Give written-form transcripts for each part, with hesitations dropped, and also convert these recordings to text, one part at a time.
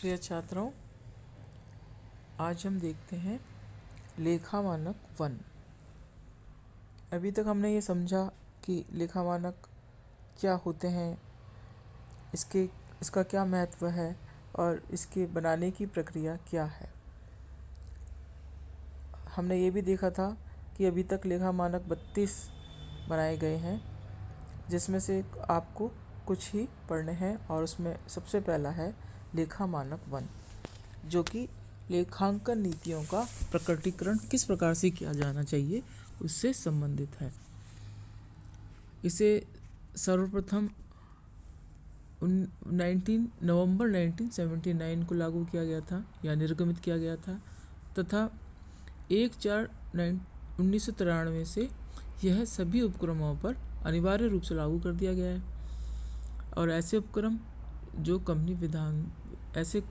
प्रिय छात्रों, आज हम देखते हैं लेखा मानक 1। अभी तक हमने ये समझा कि लेखा मानक क्या होते हैं, इसका क्या महत्व है और इसके बनाने की प्रक्रिया क्या है। हमने ये भी देखा था कि अभी तक लेखा मानक 32 बनाए गए हैं, जिसमें से आपको कुछ ही पढ़ने हैं और उसमें सबसे पहला है लेखा मानक 1, जो कि लेखांकन नीतियों का प्रकटीकरण किस प्रकार से किया जाना चाहिए उससे संबंधित है। इसे सर्वप्रथम नवंबर 1979 को लागू किया गया था या निर्गमित किया गया था तथा 1/4/1993 से यह सभी उपक्रमों पर अनिवार्य रूप से लागू कर दिया गया है। और ऐसे उपक्रम जो कंपनी विधान ऐसे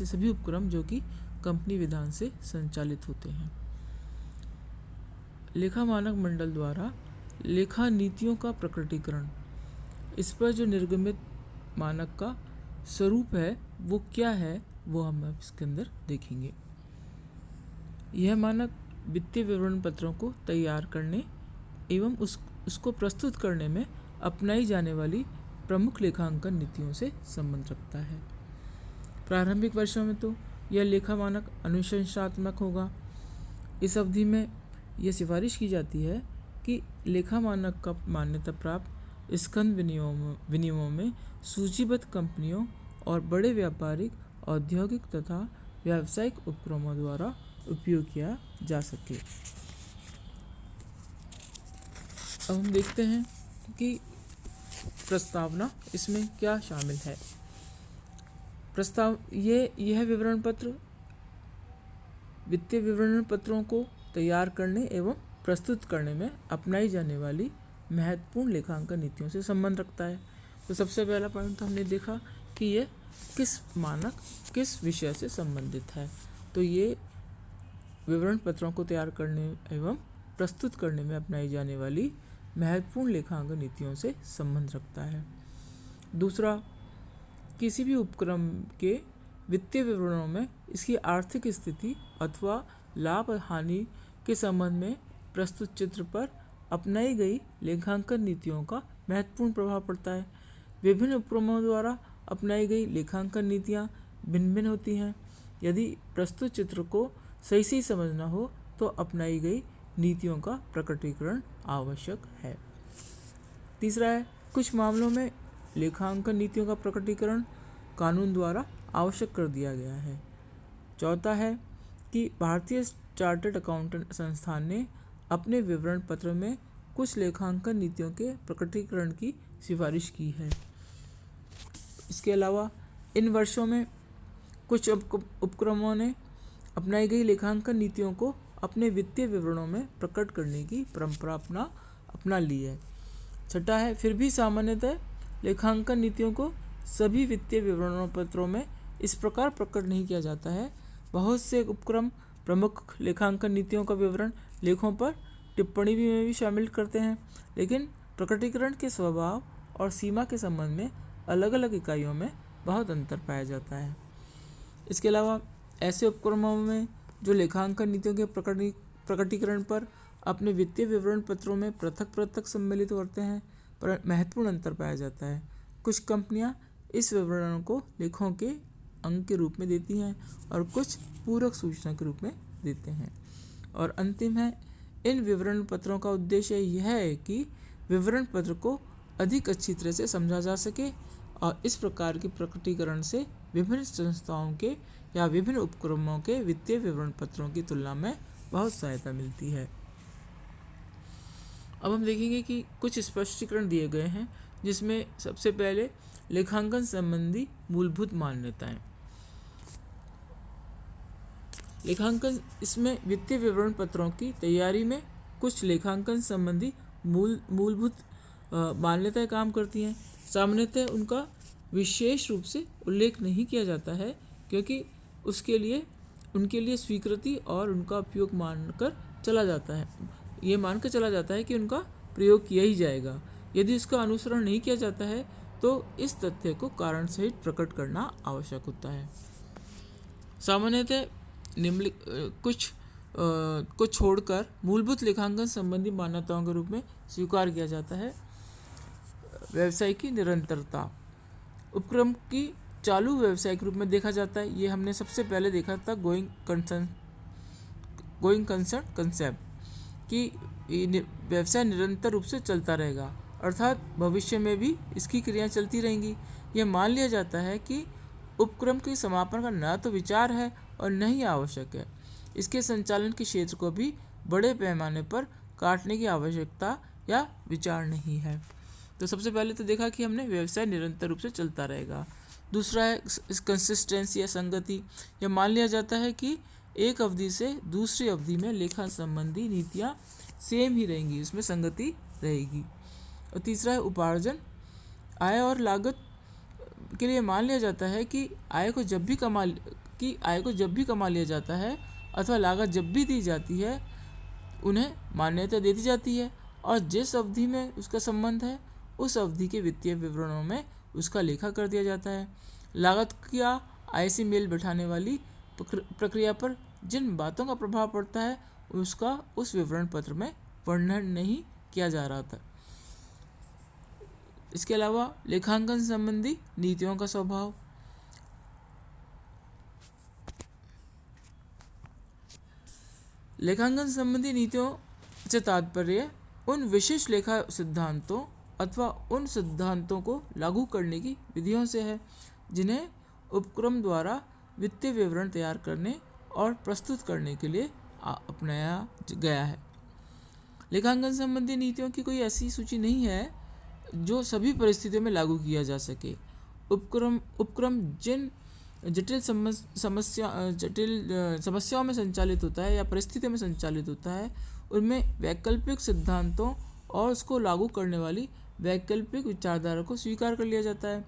सभी उपक्रम जो कि कंपनी विधान से संचालित होते हैं। लेखा मानक मंडल द्वारा लेखा नीतियों का प्रकटीकरण, इस पर जो निर्गमित मानक का स्वरूप है वो क्या है, वो हम इसके अंदर देखेंगे। यह मानक वित्तीय विवरण पत्रों को तैयार करने एवं उसको प्रस्तुत करने में अपनाई जाने वाली प्रमुख लेखांकन नीतियों से संबंध रखता है। प्रारंभिक वर्षों में तो यह लेखा मानक अनुशंसात्मक होगा। इस अवधि में यह सिफारिश की जाती है कि लेखा मानक का मान्यता प्राप्त स्कंद विनियमों में सूचीबद्ध कंपनियों और बड़े व्यापारिक, औद्योगिक तथा व्यावसायिक उपक्रमों द्वारा उपयोग किया जा सके। अब हम देखते हैं कि प्रस्तावना इसमें क्या शामिल है। यह विवरण पत्र वित्तीय विवरण पत्रों को तैयार करने एवं प्रस्तुत करने में अपनाई जाने वाली महत्वपूर्ण लेखांकन नीतियों से संबंध रखता है। तो सबसे पहला पॉइंट तो हमने देखा कि ये किस विषय से संबंधित है। तो ये विवरण पत्रों को तैयार करने एवं प्रस्तुत करने में अपनाई जाने वाली महत्वपूर्ण लेखांकन नीतियों से संबंध रखता है। दूसरा, किसी भी उपक्रम के वित्तीय विवरणों में इसकी आर्थिक स्थिति अथवा लाभ हानि के संबंध में प्रस्तुत चित्र पर अपनाई गई लेखांकन नीतियों का महत्वपूर्ण प्रभाव पड़ता है। विभिन्न उपक्रमों द्वारा अपनाई गई लेखांकन नीतियाँ भिन्न भिन्न होती हैं। यदि प्रस्तुत चित्र को सही समझना हो तो अपनाई गई नीतियों का प्रकटीकरण आवश्यक है। तीसरा है, कुछ मामलों में लेखांकन नीतियों का प्रकटीकरण कानून द्वारा आवश्यक कर दिया गया है। चौथा है कि भारतीय चार्टर्ड अकाउंटेंट संस्थान ने अपने विवरण पत्र में कुछ लेखांकन नीतियों के प्रकटीकरण की सिफारिश की है। इसके अलावा इन वर्षों में कुछ उपक्रमों ने अपनाई गई लेखांकन नीतियों को अपने वित्तीय विवरणों में प्रकट करने की परंपरा अपना ली है। छठा है, फिर भी सामान्यतः लेखांकन नीतियों को सभी वित्तीय विवरण पत्रों में इस प्रकार प्रकट नहीं किया जाता है। बहुत से उपक्रम प्रमुख लेखांकन नीतियों का विवरण लेखों पर टिप्पणी में भी शामिल करते हैं, लेकिन प्रकटीकरण के स्वभाव और सीमा के संबंध में अलग अलग इकाइयों में बहुत अंतर पाया जाता है। इसके अलावा ऐसे उपक्रमों में जो लेखांकन नीतियों के प्रकटीकरण पर अपने वित्तीय विवरण पत्रों में पृथक सम्मिलित होते हैं, पर महत्वपूर्ण अंतर पाया जाता है। कुछ कंपनियां इस विवरणों को लेखों के अंग के रूप में देती हैं और कुछ पूरक सूचना के रूप में देते हैं। और अंतिम है, इन विवरण पत्रों का उद्देश्य यह है कि विवरण पत्र को अधिक अच्छी तरह से समझा जा सके और इस प्रकार के प्रकटीकरण से विभिन्न संस्थाओं के या विभिन्न उपक्रमों के वित्तीय विवरण पत्रों की तुलना में बहुत सहायता मिलती है। अब हम देखेंगे कि कुछ स्पष्टीकरण दिए गए हैं, जिसमें सबसे पहले लेखांकन संबंधी मूलभूत मान्यताएं। लेखांकन, इसमें वित्तीय विवरण पत्रों की तैयारी में कुछ लेखांकन संबंधी मूलभूत मान्यताएं काम करती हैं। सामान्यतः उनका विशेष रूप से उल्लेख नहीं किया जाता है, क्योंकि उनके लिए स्वीकृति और उनका उपयोग मानकर चला जाता है। ये मानकर चला जाता है कि उनका प्रयोग किया ही जाएगा। यदि इसका अनुसरण नहीं किया जाता है तो इस तथ्य को कारण सहित प्रकट करना आवश्यक होता है। सामान्यतः कुछ को छोड़कर मूलभूत लेखांकन संबंधी मान्यताओं के रूप में स्वीकार किया जाता है व्यवसाय की निरंतरता। उपक्रम की चालू व्यवसाय के रूप में देखा जाता है। ये हमने सबसे पहले देखा था गोइंग कंसर्न कंसेप्ट कि व्यवसाय निरंतर रूप से चलता रहेगा, अर्थात भविष्य में भी इसकी क्रियाएं चलती रहेंगी। यह मान लिया जाता है कि उपक्रम के समापन का न तो विचार है और न ही आवश्यक है। इसके संचालन के क्षेत्र को भी बड़े पैमाने पर काटने की आवश्यकता या विचार नहीं है। तो सबसे पहले तो देखा कि हमने व्यवसाय निरंतर रूप से चलता रहेगा। दूसरा है कंसिस्टेंसी या संगति। यह मान लिया जाता है कि एक अवधि से दूसरी अवधि में लेखा संबंधी नीतियाँ सेम ही रहेंगी, इसमें संगति रहेगी। और तीसरा है उपार्जन। आय और लागत के लिए मान लिया जाता है कि आय को जब भी कमा लिया जाता है अथवा लागत जब भी दी जाती है उन्हें मान्यता दे दी जाती है, और जिस अवधि में उसका संबंध है उस अवधि के वित्तीय विवरणों में उसका लेखा कर दिया जाता है। लागत या आय से मेल बैठाने वाली प्रक्रिया पर जिन बातों का प्रभाव पड़ता है उसका उस विवरण पत्र में वर्णन नहीं किया जा रहा था। इसके अलावा लेखांकन संबंधी नीतियों का स्वभाव। लेखांकन संबंधी नीतियों से तात्पर्य उन विशेष लेखा सिद्धांतों अथवा उन सिद्धांतों को लागू करने की विधियों से है जिन्हें उपक्रम द्वारा वित्तीय विवरण तैयार करने और प्रस्तुत करने के लिए अपनाया गया है। लेखांकन संबंधी नीतियों की कोई ऐसी सूची नहीं है जो सभी परिस्थितियों में लागू किया जा सके। उपक्रम जिन जटिल समस्याओं में संचालित होता है या परिस्थितियों में संचालित होता है उनमें वैकल्पिक सिद्धांतों और उसको लागू करने वाली वैकल्पिक विचारधारा को स्वीकार कर लिया जाता है।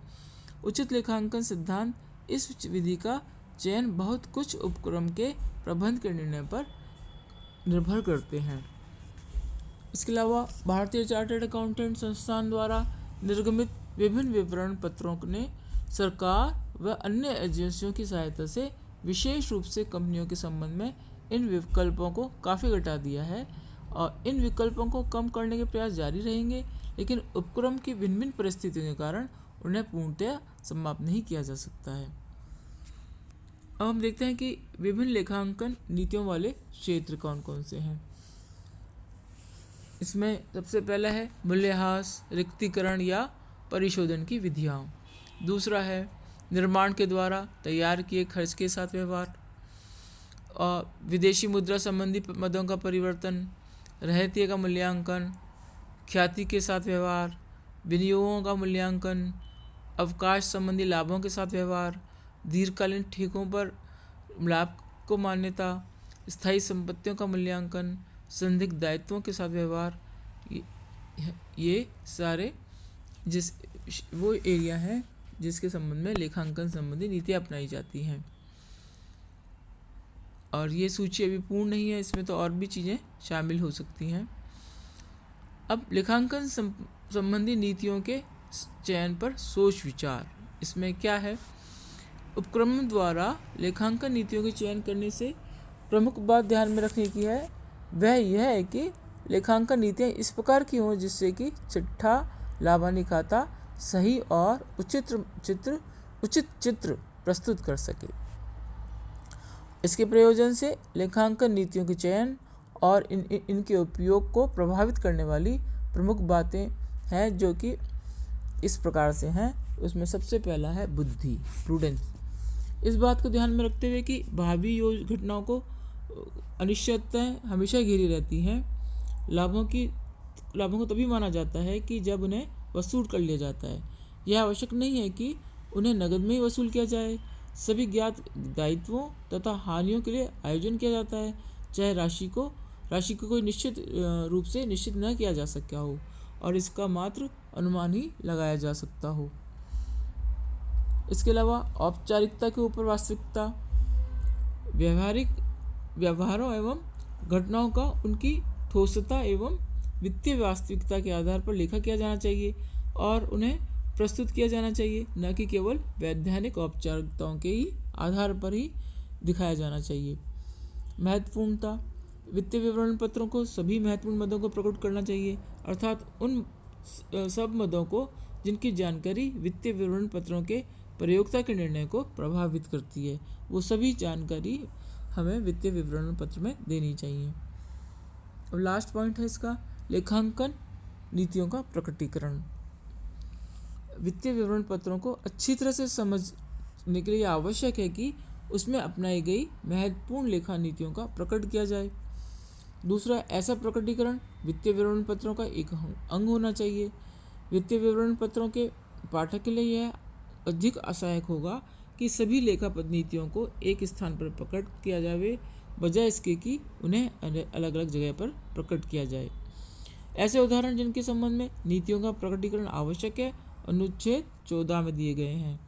उचित लेखांकन सिद्धांत इस विधि का चयन बहुत कुछ उपक्रम के प्रबंध के निर्णय पर निर्भर करते हैं। इसके अलावा भारतीय चार्टर्ड अकाउंटेंट संस्थान द्वारा निर्गमित विभिन्न विवरण पत्रों ने सरकार व अन्य एजेंसियों की सहायता से विशेष रूप से कंपनियों के संबंध में इन विकल्पों को काफ़ी घटा दिया है, और इन विकल्पों को कम करने के प्रयास जारी रहेंगे, लेकिन उपक्रम की भिन्न भिन्न परिस्थितियों के कारण उन्हें पूर्णतया समाप्त नहीं किया जा सकता है। अब हम देखते हैं कि विभिन्न लेखांकन नीतियों वाले क्षेत्र कौन कौन से हैं। इसमें सबसे पहला है मूल्यह्रास, रिक्तीकरण या परिशोधन की विधियाँ। दूसरा है निर्माण के द्वारा तैयार किए खर्च के साथ व्यवहार, और विदेशी मुद्रा संबंधी मदों का परिवर्तन, रहतिये का मूल्यांकन, ख्याति के साथ व्यवहार, विनियोगों का मूल्यांकन, अवकाश संबंधी लाभों के साथ व्यवहार, दीर्घकालीन ठेकों पर लाभ को मान्यता, स्थायी संपत्तियों का मूल्यांकन, संदिग्ध दायित्वों के साथ व्यवहार। ये सारे वो एरिया है जिसके संबंध में लेखांकन संबंधी नीतियाँ अपनाई जाती हैं। और ये सूची अभी पूर्ण नहीं है, इसमें तो और भी चीज़ें शामिल हो सकती हैं। अब लेखांकन संबंधी नीतियों के चयन पर सोच विचार। इसमें क्या है, उपक्रम द्वारा लेखांकन नीतियों के चयन करने से प्रमुख बात ध्यान में रखने की है वह यह है कि लेखांकन नीतियाँ इस प्रकार की हों जिससे कि चिट्ठा लाभानी खाता सही और उचित चित्र प्रस्तुत कर सके। इसके प्रयोजन से लेखांकन नीतियों के चयन और इनके उपयोग को प्रभावित करने वाली प्रमुख बातें हैं जो कि इस प्रकार से हैं। उसमें सबसे पहला है बुद्धि, प्रूडेंस। इस बात को ध्यान में रखते हुए कि भावी घटनाओं को अनिश्चितताएं हमेशा घिरी रहती हैं। लाभों को तभी माना जाता है कि जब उन्हें वसूल कर लिया जाता है। यह आवश्यक नहीं है कि उन्हें नकद में ही वसूल किया जाए। सभी ज्ञात दायित्वों तथा हानियों के लिए आयोजन किया जाता है, चाहे राशि को कोई निश्चित रूप से निश्चित न किया जा सका हो और इसका मात्र अनुमान ही लगाया जा सकता हो। इसके अलावा औपचारिकता के ऊपर वास्तविकता, व्यवहारिक व्यवहारों एवं घटनाओं का उनकी ठोसता एवं वित्तीय वास्तविकता के आधार पर लेखा किया जाना चाहिए और उन्हें प्रस्तुत किया जाना चाहिए, न कि केवल वैधानिक औपचारिकताओं के ही आधार पर ही दिखाया जाना चाहिए। महत्वपूर्णता, वित्तीय विवरण पत्रों को सभी महत्वपूर्ण मदों को प्रकट करना चाहिए, अर्थात उन सब मदों को जिनकी जानकारी वित्तीय विवरण पत्रों के प्रयोक्ता के निर्णय को प्रभावित करती है, वो सभी जानकारी हमें वित्तीय विवरण पत्र में देनी चाहिए। और लास्ट पॉइंट है इसका, लेखांकन नीतियों का प्रकटीकरण। वित्तीय विवरण पत्रों को अच्छी तरह से समझने के लिए आवश्यक है कि उसमें अपनाई गई महत्वपूर्ण लेखा नीतियों का प्रकट किया जाए। दूसरा, ऐसा प्रकटीकरण वित्तीय विवरण पत्रों का एक अंग होना चाहिए। वित्तीय विवरण पत्रों के पाठक के लिए यह अधिक सहायक होगा कि सभी लेखा नीतियों को एक स्थान पर प्रकट किया जाए, बजाय इसके कि उन्हें अलग अलग जगह पर प्रकट किया जाए। ऐसे उदाहरण जिनके संबंध में नीतियों का प्रकटीकरण आवश्यक है अनुच्छेद 14 में दिए गए हैं।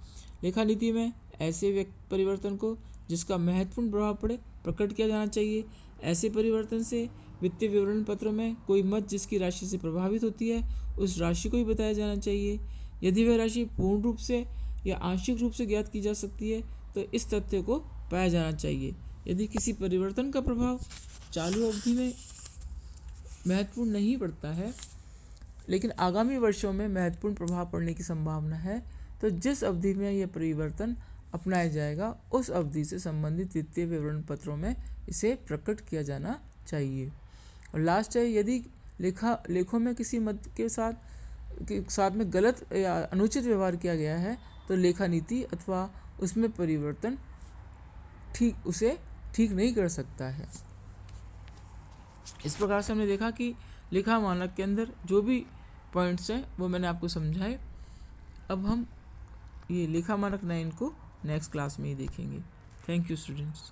लेखा नीति में ऐसे परिवर्तन को जिसका महत्वपूर्ण प्रभाव पड़े प्रकट किया जाना चाहिए। ऐसे परिवर्तन से वित्तीय विवरण पत्रों में कोई मद जिसकी राशि से प्रभावित होती है उस राशि को ही बताया जाना चाहिए। यदि वह राशि पूर्ण रूप से या आंशिक रूप से ज्ञात की जा सकती है तो इस तथ्य को पाया जाना चाहिए। यदि किसी परिवर्तन का प्रभाव चालू अवधि में महत्वपूर्ण नहीं पड़ता है लेकिन आगामी वर्षों में महत्वपूर्ण प्रभाव पड़ने की संभावना है, तो जिस अवधि में यह परिवर्तन अपनाया जाएगा उस अवधि से संबंधित वित्तीय विवरण पत्रों में इसे प्रकट किया जाना चाहिए। और लास्ट है, यदि लेखों में किसी मद के साथ में गलत या अनुचित व्यवहार किया गया है तो लेखा नीति अथवा उसमें परिवर्तन उसे ठीक नहीं कर सकता है। इस प्रकार से हमने देखा कि लेखा मानक के अंदर जो भी पॉइंट्स हैं वो मैंने आपको समझाए। अब हम ये लेखा मानक 9 को नेक्स्ट क्लास में ही देखेंगे। Thank you students.